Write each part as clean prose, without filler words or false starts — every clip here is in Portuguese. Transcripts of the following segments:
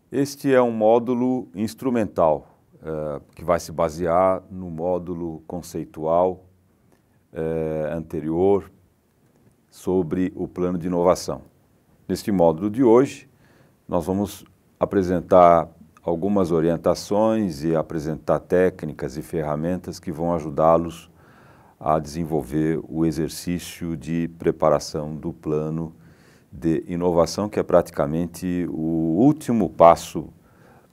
Este é um módulo instrumental, que vai se basear no módulo conceitual anterior sobre o plano de inovação. Neste módulo de hoje, nós vamos apresentar algumas orientações e apresentar técnicas e ferramentas que vão ajudá-los a desenvolver o exercício de preparação do plano de inovação, que é praticamente o último passo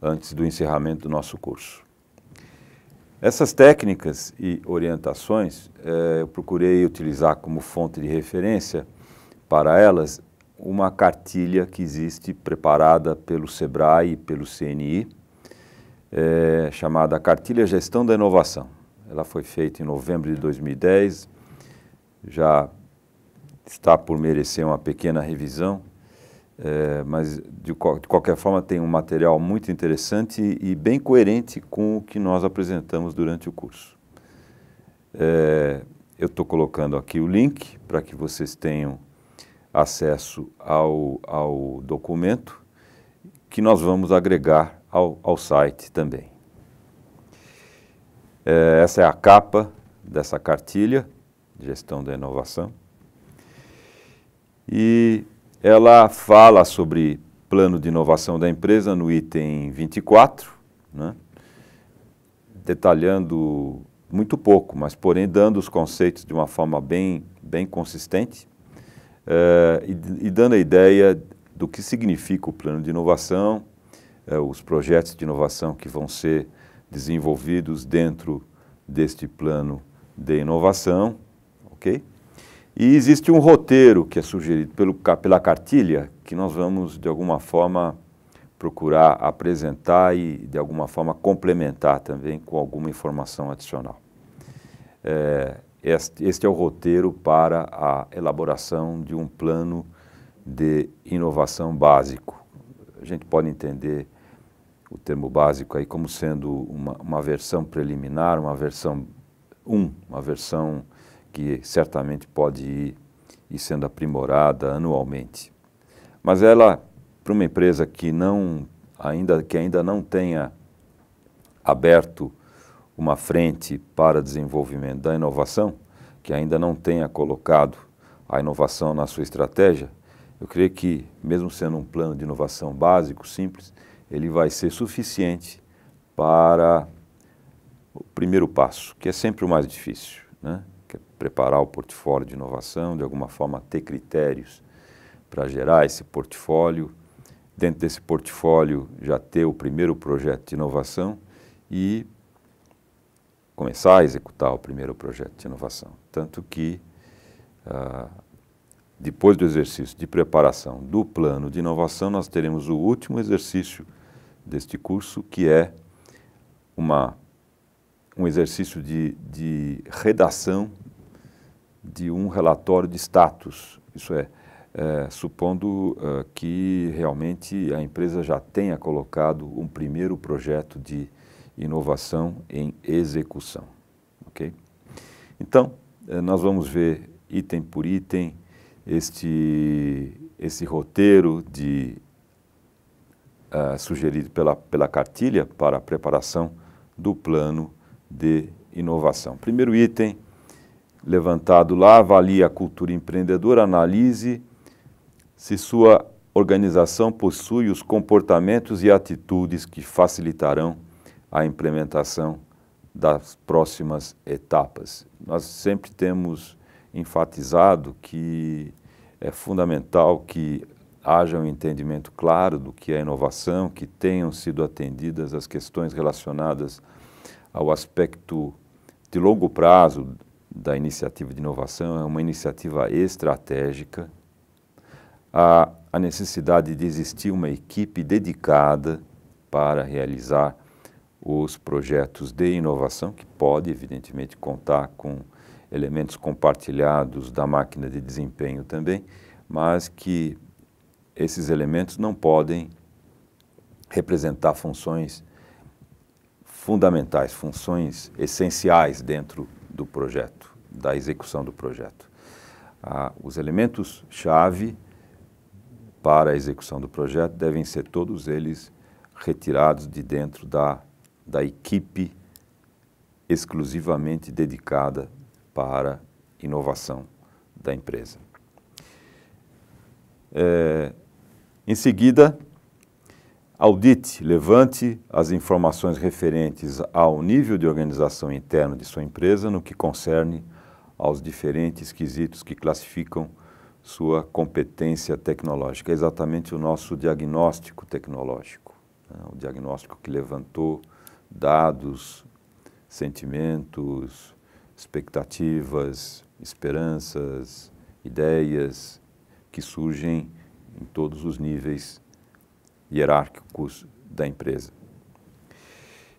antes do encerramento do nosso curso. Essas técnicas e orientações, eu procurei utilizar como fonte de referência para elas uma cartilha que existe preparada pelo SEBRAE e pelo CNI, chamada Cartilha Gestão da Inovação. Ela foi feita em novembro de 2010, já está por merecer uma pequena revisão, mas de qualquer forma tem um material muito interessante e bem coerente com o que nós apresentamos durante o curso. Eu estou colocando aqui o link para que vocês tenham acesso ao documento, que nós vamos agregar ao site também. Essa é a capa dessa cartilha de gestão da inovação. E ela fala sobre plano de inovação da empresa no item 24, né? Detalhando muito pouco, mas porém dando os conceitos de uma forma bem consistente, e dando a ideia do que significa o plano de inovação, os projetos de inovação que vão ser desenvolvidos dentro deste plano de inovação, ok? E existe um roteiro que é sugerido pela cartilha, que nós vamos, de alguma forma, procurar apresentar e, de alguma forma, complementar também com alguma informação adicional. Este é o roteiro para a elaboração de um plano de inovação básico. A gente pode entender o termo básico aí como sendo uma versão preliminar, uma versão 1, uma versão que certamente pode ir sendo aprimorada anualmente. Mas ela, para uma empresa que ainda não tenha aberto uma frente para desenvolvimento da inovação, que ainda não tenha colocado a inovação na sua estratégia, eu creio que, mesmo sendo um plano de inovação básico, simples, ele vai ser suficiente para o primeiro passo, que é sempre o mais difícil, né? Que é preparar o portfólio de inovação, de alguma forma ter critérios para gerar esse portfólio, dentro desse portfólio já ter o primeiro projeto de inovação e começar a executar o primeiro projeto de inovação. Tanto que, depois do exercício de preparação do plano de inovação, nós teremos o último exercício deste curso, que é um exercício de redação de um relatório de status, isso é, supondo que realmente a empresa já tenha colocado um primeiro projeto de inovação em execução, ok? Então, nós vamos ver item por item esse roteiro sugerido pela cartilha para a preparação do plano de inovação. Primeiro item, levantado lá, avalie a cultura empreendedora, analise se sua organização possui os comportamentos e atitudes que facilitarão a implementação das próximas etapas. Nós sempre temos enfatizado que é fundamental que haja um entendimento claro do que é inovação, que tenham sido atendidas as questões relacionadas ao aspecto de longo prazo da iniciativa de inovação. É uma iniciativa estratégica, a necessidade de existir uma equipe dedicada para realizar os projetos de inovação, que pode, evidentemente, contar com elementos compartilhados da máquina de desempenho também, mas que esses elementos não podem representar funções fundamentais, funções essenciais dentro do projeto, da execução do projeto. Os elementos-chave para a execução do projeto devem ser todos eles retirados de dentro da equipe exclusivamente dedicada para inovação da empresa. Em seguida, audite, levante as informações referentes ao nível de organização interno de sua empresa no que concerne aos diferentes quesitos que classificam sua competência tecnológica. É exatamente o nosso diagnóstico tecnológico, né? O diagnóstico que levantou dados, sentimentos, expectativas, esperanças, ideias que surgem em todos os níveis hierárquicos da empresa.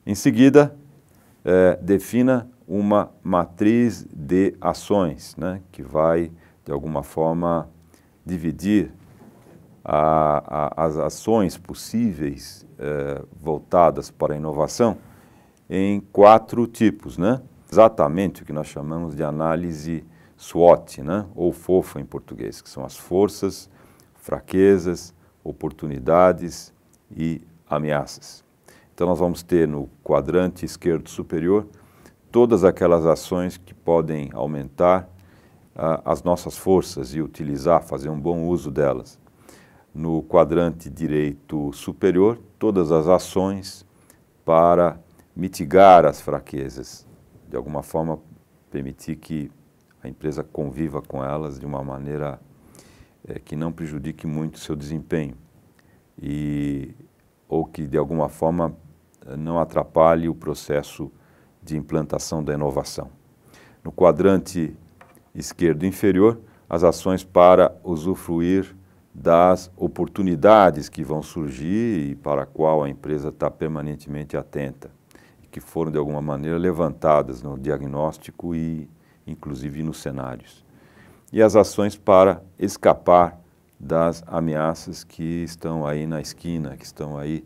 Em seguida, defina uma matriz de ações, né, que vai, de alguma forma, dividir as ações possíveis voltadas para a inovação em 4 tipos, né? Exatamente o que nós chamamos de análise SWOT, né? Ou FOFA em português, que são as forças, fraquezas, oportunidades e ameaças. Então nós vamos ter no quadrante esquerdo superior todas aquelas ações que podem aumentar as nossas forças e utilizar, fazer um bom uso delas. No quadrante direito superior, todas as ações para mitigar as fraquezas, de alguma forma permitir que a empresa conviva com elas de uma maneira que não prejudique muito o seu desempenho ou que de alguma forma não atrapalhe o processo de implantação da inovação. No quadrante esquerdo inferior, as ações para usufruir das oportunidades que vão surgir e para a qual a empresa está permanentemente atenta, e que foram de alguma maneira levantadas no diagnóstico e inclusive nos cenários. E as ações para escapar das ameaças que estão aí na esquina, que estão aí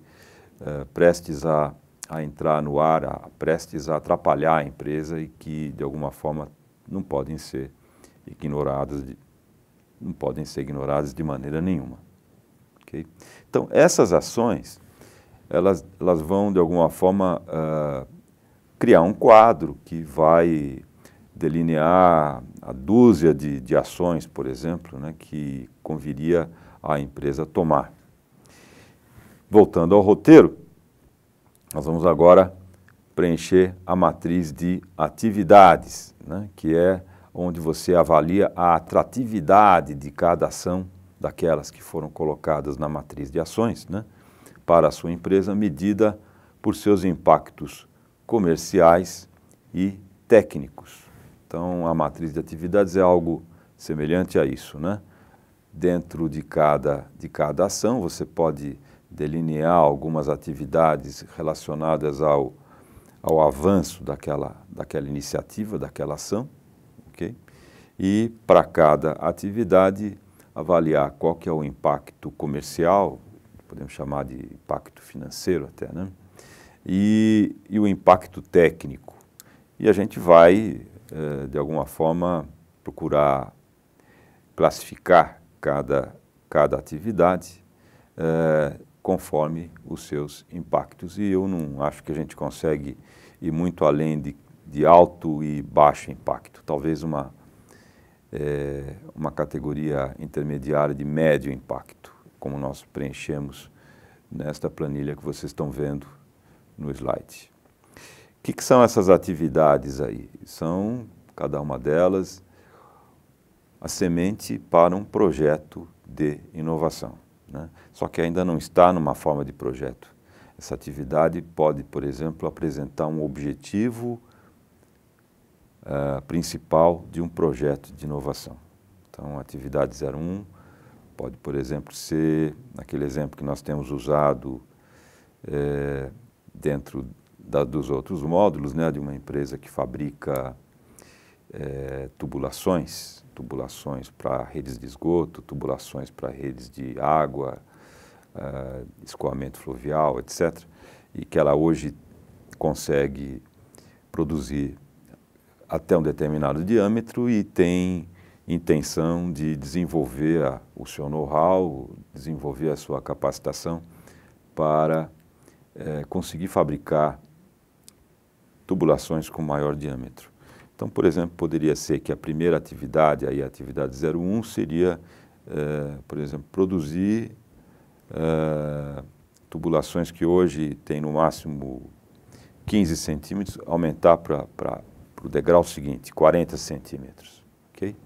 prestes a entrar no ar, prestes a atrapalhar a empresa e que de alguma forma não podem ser ignoradas de maneira nenhuma. Okay? Então, essas ações, elas vão, de alguma forma, criar um quadro que vai delinear a dúzia de ações, por exemplo, né, que conviria a empresa tomar. Voltando ao roteiro, nós vamos agora preencher a matriz de atividades, né, que é onde você avalia a atratividade de cada ação daquelas que foram colocadas na matriz de ações, né, para a sua empresa, medida por seus impactos comerciais e técnicos. Então, a matriz de atividades é algo semelhante a isso, né? Dentro de cada ação, você pode delinear algumas atividades relacionadas ao avanço daquela iniciativa, daquela ação, ok? E para cada atividade, avaliar qual que é o impacto comercial, podemos chamar de impacto financeiro até, né? E o impacto técnico. E a gente vai, de alguma forma, procurar classificar cada atividade conforme os seus impactos. E eu não acho que a gente consegue ir muito além de alto e baixo impacto. Talvez uma categoria intermediária de médio impacto, como nós preenchemos nesta planilha que vocês estão vendo no slide. O que são essas atividades aí? São, cada uma delas, a semente para um projeto de inovação, né? Só que ainda não está numa forma de projeto. Essa atividade pode, por exemplo, apresentar um objetivo principal de um projeto de inovação. Então, a atividade 01 pode, por exemplo, ser aquele exemplo que nós temos usado dentro dos outros módulos, né, de uma empresa que fabrica tubulações para redes de esgoto, tubulações para redes de água, escoamento fluvial, etc. E que ela hoje consegue produzir até um determinado diâmetro e tem intenção de desenvolver o seu know-how, desenvolver a sua capacitação para conseguir fabricar tubulações com maior diâmetro. Então, por exemplo, poderia ser que a primeira atividade, aí a atividade 01, seria, por exemplo, produzir tubulações que hoje tem no máximo 15 centímetros, aumentar para o degrau seguinte, 40 centímetros. Okay?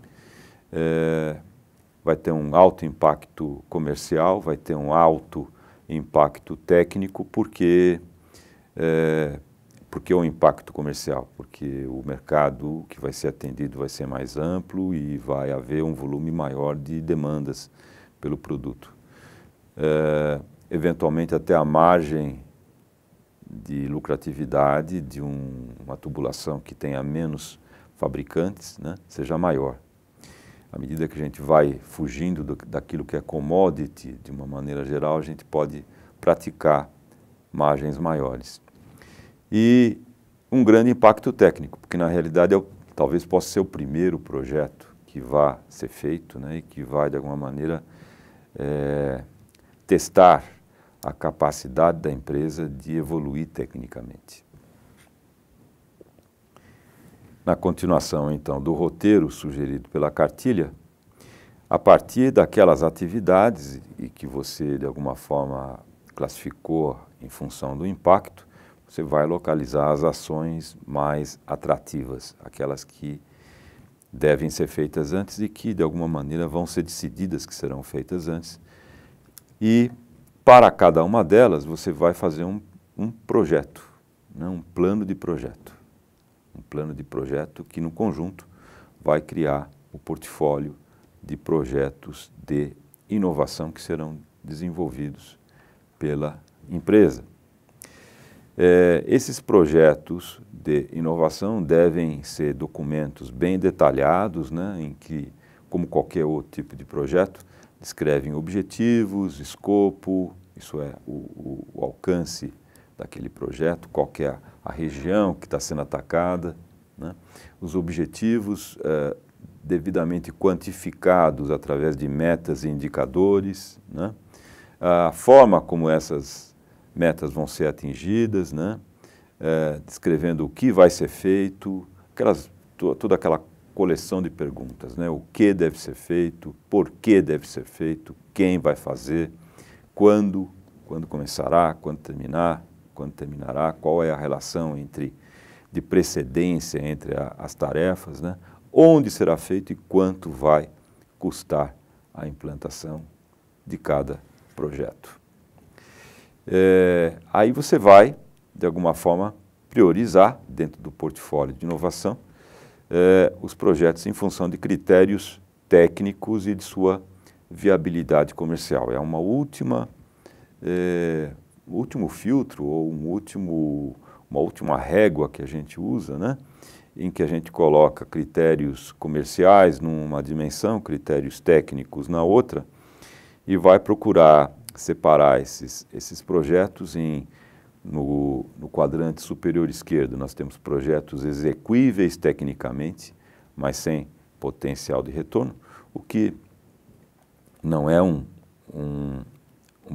Vai ter um alto impacto comercial, vai ter um alto impacto técnico, porque o impacto comercial? Porque o mercado que vai ser atendido vai ser mais amplo e vai haver um volume maior de demandas pelo produto. Eventualmente até a margem de lucratividade de uma tubulação que tenha menos fabricantes, né, seja maior. À medida que a gente vai fugindo daquilo que é commodity, de uma maneira geral, a gente pode praticar margens maiores. E um grande impacto técnico, porque na realidade talvez possa ser o primeiro projeto que vai ser feito, né, e que vai, de alguma maneira, testar a capacidade da empresa de evoluir tecnicamente. Na continuação, então, do roteiro sugerido pela cartilha, a partir daquelas atividades e que você, de alguma forma, classificou em função do impacto, você vai localizar as ações mais atrativas, aquelas que devem ser feitas antes e que, de alguma maneira, vão ser decididas que serão feitas antes. E, para cada uma delas, você vai fazer um projeto, né, um plano de projeto. Um plano de projeto que, no conjunto, vai criar o portfólio de projetos de inovação que serão desenvolvidos pela empresa. Esses projetos de inovação devem ser documentos bem detalhados, né, em que, como qualquer outro tipo de projeto, descrevem objetivos, escopo, isso é, o alcance daquele projeto, qual que é a região que está sendo atacada, né, os objetivos devidamente quantificados através de metas e indicadores, né, a forma como essas metas vão ser atingidas, né, descrevendo o que vai ser feito, toda aquela coleção de perguntas, né, o que deve ser feito, por que deve ser feito, quem vai fazer, quando começará, quando terminará, qual é a relação de precedência entre as tarefas, né, onde será feito e quanto vai custar a implantação de cada projeto. Aí você vai, de alguma forma, priorizar dentro do portfólio de inovação os projetos em função de critérios técnicos e de sua viabilidade comercial. É um último filtro ou uma última régua que a gente usa, né, em que a gente coloca critérios comerciais numa dimensão, critérios técnicos na outra, e vai procurar separar esses projetos no quadrante superior esquerdo. Nós temos projetos execuíveis tecnicamente, mas sem potencial de retorno, o que não é um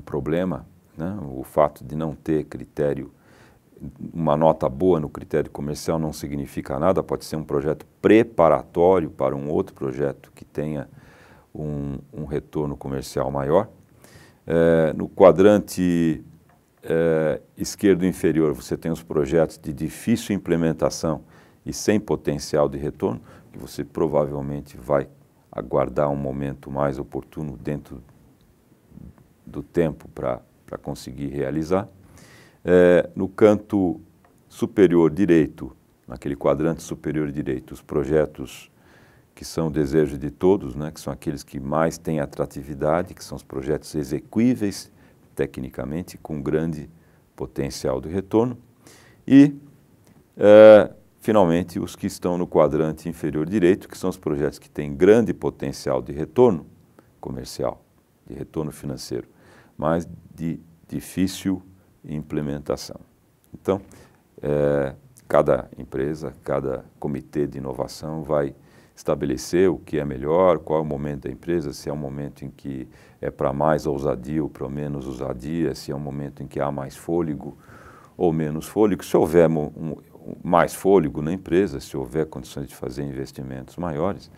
problema, né? O fato de não ter critério, uma nota boa no critério comercial não significa nada, pode ser um projeto preparatório para um outro projeto que tenha um retorno comercial maior. No quadrante esquerdo inferior, você tem os projetos de difícil implementação e sem potencial de retorno, que você provavelmente vai aguardar um momento mais oportuno dentro do tempo para conseguir realizar. No canto superior direito, naquele quadrante superior direito, os projetos que são o desejo de todos, né, que são aqueles que mais têm atratividade, que são os projetos execuíveis tecnicamente, com grande potencial de retorno. E, finalmente, os que estão no quadrante inferior direito, que são os projetos que têm grande potencial de retorno comercial, de retorno financeiro, mas de difícil implementação. Então, cada empresa, cada comitê de inovação vai estabelecer o que é melhor, qual é o momento da empresa, se é um momento em que é para mais ousadia ou para menos ousadia, se é um momento em que há mais fôlego ou menos fôlego. Se houver mais fôlego na empresa, se houver condições de fazer investimentos maiores,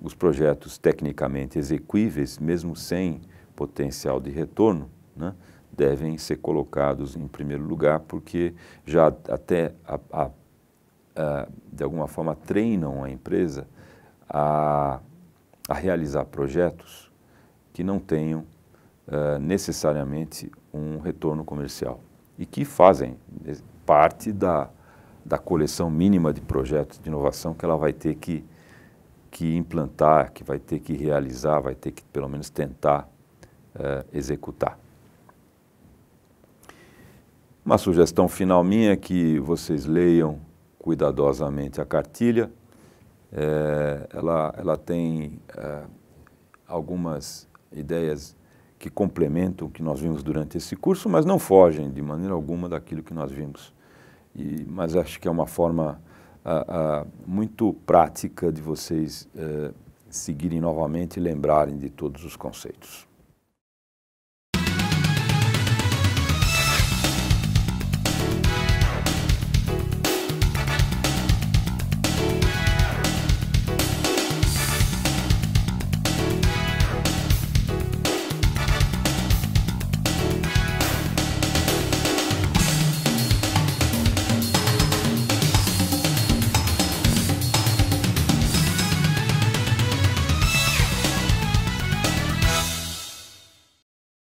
os projetos tecnicamente exequíveis, mesmo sem potencial de retorno, né, devem ser colocados em primeiro lugar, porque já até de alguma forma treinam a empresa a realizar projetos que não tenham necessariamente um retorno comercial e que fazem parte da coleção mínima de projetos de inovação que ela vai ter que implantar, que vai ter que realizar, vai ter que pelo menos tentar executar. Uma sugestão final minha é que vocês leiam cuidadosamente a cartilha. Ela tem algumas ideias que complementam o que nós vimos durante esse curso, mas não fogem de maneira alguma daquilo que nós vimos. Mas acho que é uma forma muito prática de vocês seguirem novamente e lembrarem de todos os conceitos.